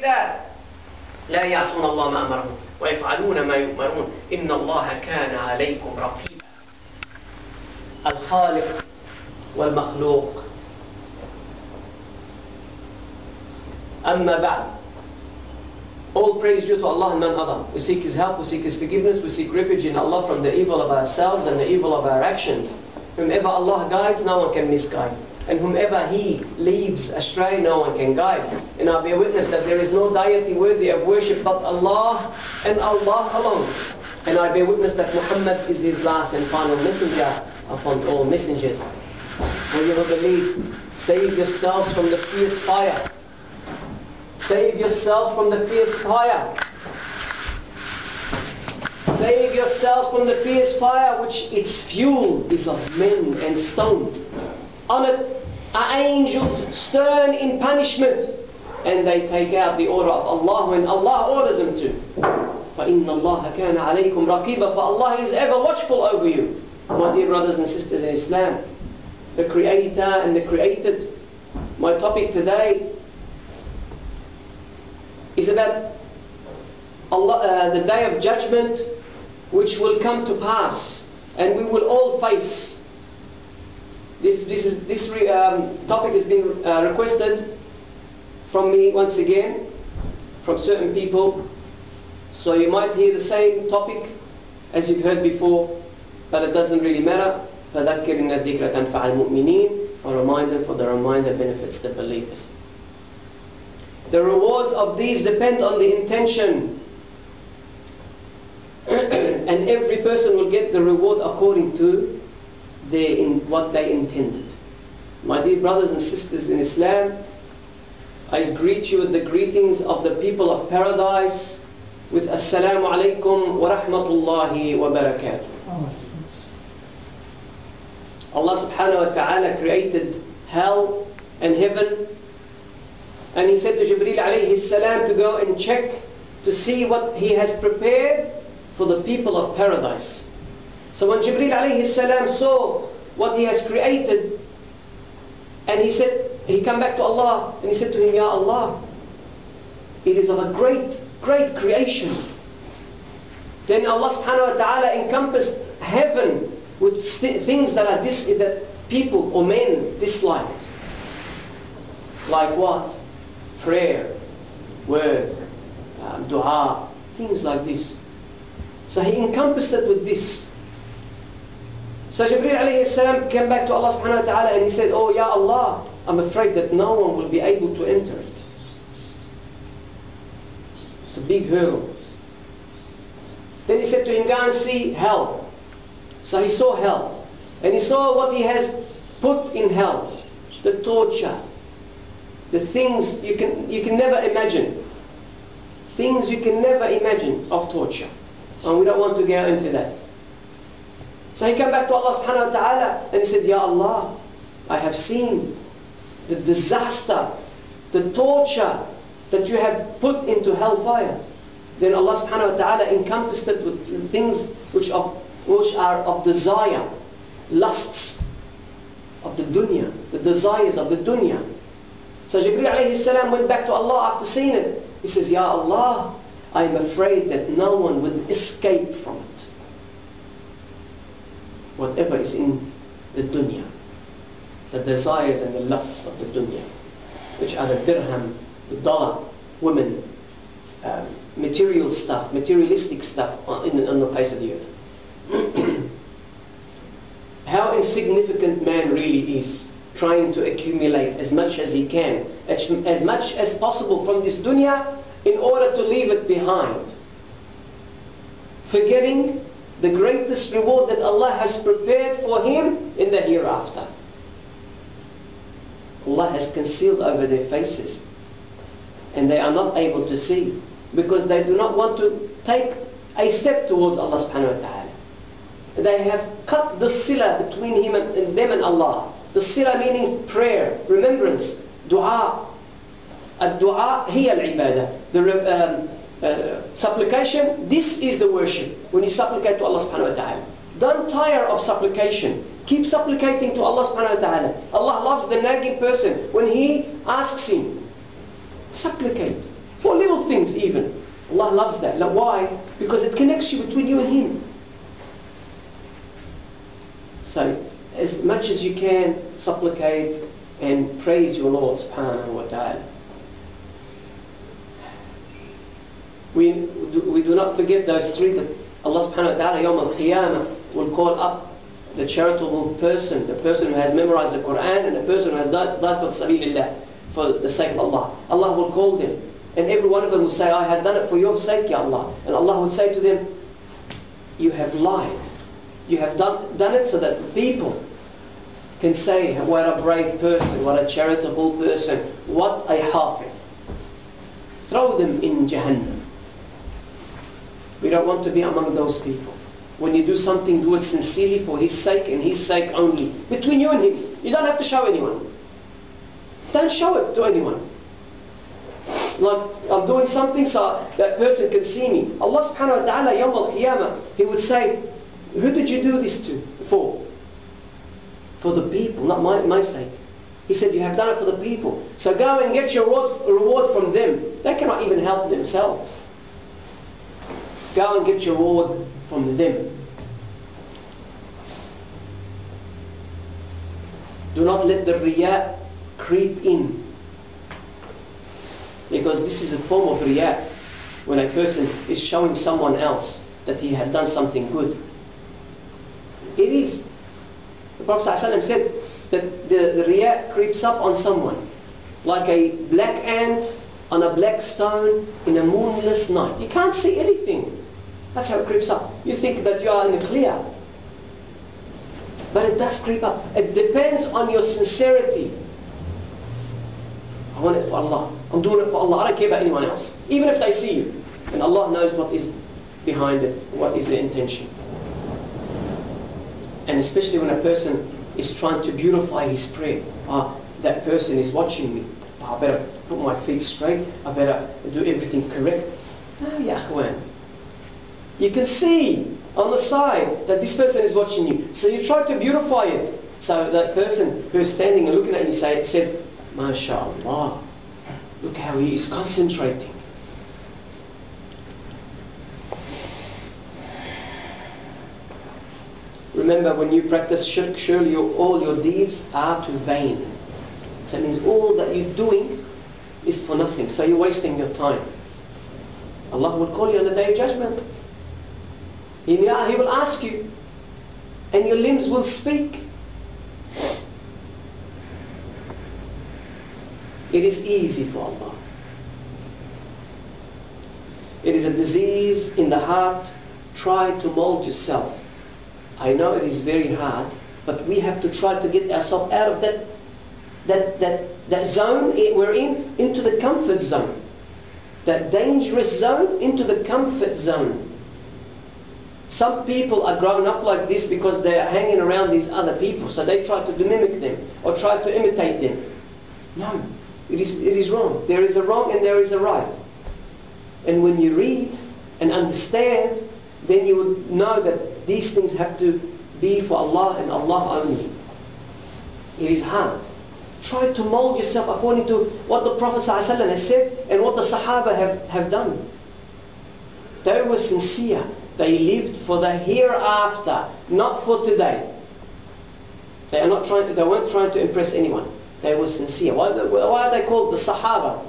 لا يعصون الله ما أمرهم ويفعلون ما يؤمرون إن الله كان عليكم رقيبا. الخالق والمخلوق. أما بعد, all praise due to Allah and none other. We seek His help, we seek His forgiveness, we seek refuge in Allah from the evil of ourselves and the evil of our actions. Whomever Allah guides, no one can misguide. And whomever He leads astray, no one can guide. And I bear witness that there is no deity worthy of worship but Allah and Allah alone. And I bear witness that Muhammad is His last and final messenger upon all messengers. Will you believe? Save yourselves from the fierce fire. Save yourselves from the fierce fire. Save yourselves from the fierce fire, which its fuel is of men and stone. On it are angels stern in punishment, and they take out the order of Allah when Allah orders them to. فَإِنَّ اللَّهَ كَانَ عَلَيْكُمْ رَقِيبًا. For Allah is ever watchful over you. My dear brothers and sisters in Islam, the Creator and the created. My topic today is about Allah, the day of judgment, which will come to pass, and we will all face. This topic has been requested from me once again, from certain people. So you might hear the same topic as you've heard before, but it doesn't really matter. فَذَكِّرْ إِنَّ الذِّكْرَ تَنْفَعُ الْمُؤْمِنِينَ. A reminder, for the reminder benefits the believers. The rewards of these depend on the intention. And every person will get the reward according to what they intended. My dear brothers and sisters in Islam, I greet you with the greetings of the people of paradise with Assalamu alaikum wa rahmatullahi wa barakatuh. Allah subhanahu wa ta'ala created hell and heaven, and He said to Jibreel alayhi salam to go and check to see what He has prepared for the people of paradise. So when Jibreel alayhi salam saw what He has created, and he came back to Allah and he said to Him, Ya Allah, it is of a great creation. Then Allah subhanahu wa ta'ala encompassed heaven with things that people or men disliked. Like what? Prayer, work, dua, things like this. So He encompassed it with this. So Jibreel alayhi salam came back to Allah subhanahu wa ta'ala and he said, Oh Ya Allah, I'm afraid that no one will be able to enter it. It's a big hurdle. Then He said to him, go and see hell. So he saw hell. And he saw what He has put in hell. The torture. The things you can never imagine. Things you can never imagine of torture. And we don't want to go into that. So he came back to Allah subhanahu wa ta'ala and he said, Ya Allah, I have seen the disaster, the torture that you have put into hellfire. Then Allah subhanahu wa ta'ala encompassed it with things which are of desire, lusts of the dunya, the desires of the dunya. So Jibreel alayhi salam went back to Allah after seeing it. He says, Ya Allah, I am afraid that no one will escape from it. Whatever is in the dunya, the desires and the lusts of the dunya, which are the dirham, the dollar, women, material stuff, materialistic stuff on the face of the earth. How insignificant man really is, trying to accumulate as much as he can, as much as possible from this dunya in order to leave it behind, forgetting the greatest reward that Allah has prepared for him in the hereafter. Allah has concealed over their faces, and they are not able to see, because they do not want to take a step towards Allah subhanahu wa ta'ala. They have cut the sila between them and Allah. The sila meaning prayer, remembrance, dua. Ad-dua hiya al-ibadah. The supplication, this is the worship. When you supplicate to Allah subhanahu wa ta'ala. Don't tire of supplication. Keep supplicating to Allah subhanahu wa ta'ala. Allah loves the nagging person. When he asks him, supplicate. Fall things even. Allah loves that. Like, why? Because it connects you between you and Him. So, as much as you can, supplicate and praise your Lord subhanahu wa ta'ala. We do not forget those three that Allah subhanahu wa ta'ala Yawm al-Qiyamah will call up the charitable person, the person who has memorized the Quran and the person who has died for sabilillah, for the sake of Allah. Allah will call them, and every one of them will say, I have done it for your sake, Ya Allah. And Allah will say to them, you have lied. You have done it so that people can say, what a brave person, what a charitable person, what a hafiz. Throw them in Jahannam. We don't want to be among those people. When you do something, do it sincerely for His sake and His sake only. Between you and Him. You don't have to show anyone. Don't show it to anyone. Like, I'm doing something so that person can see me. Allah subhanahu wa ta'ala, Yawm al-Qiyamah, He would say, who did you do this to? For? For the people, not my sake. He said, you have done it for the people. So go and get your reward from them. They cannot even help themselves. Go and get your reward from them. Do not let the riya creep in. Because this is a form of riya. When a person is showing someone else that he had done something good. It is. The Prophet ﷺ said that the riya creeps up on someone like a black ant on a black stone in a moonless night. You can't see anything. That's how it creeps up. You think that you are in the clear. But it does creep up. It depends on your sincerity. I want it for Allah. I'm doing it for Allah. I don't care about anyone else. Even if they see you. And Allah knows what is behind it. What is the intention. And especially when a person is trying to beautify his prayer. That person is watching me. I better put my feet straight. I better do everything correct. No, ya akhwan. You can see on the side that this person is watching you. So you try to beautify it. So that person who is standing and looking at you says, MashaAllah, look how he is concentrating. Remember, when you practice shirk, surely all your deeds are to vain. So it means all that you're doing is for nothing. So you're wasting your time. Allah will call you on the day of judgment. He will ask you, and your limbs will speak. It is easy for Allah. It is a disease in the heart. Try to mold yourself. I know it is very hard, but we have to try to get ourselves out of that zone we're in, into the comfort zone. That dangerous zone into the comfort zone. Some people are growing up like this because they are hanging around these other people, so they try to mimic them or try to imitate them. No, it is wrong. There is a wrong and there is a right. And when you read and understand, then you would know that these things have to be for Allah and Allah only. It is hard. Try to mold yourself according to what the Prophet ﷺ has said and what the Sahaba have done. They were sincere. They lived for the hereafter, not for today. They weren't trying to impress anyone. They were sincere. Why are they called the Sahaba?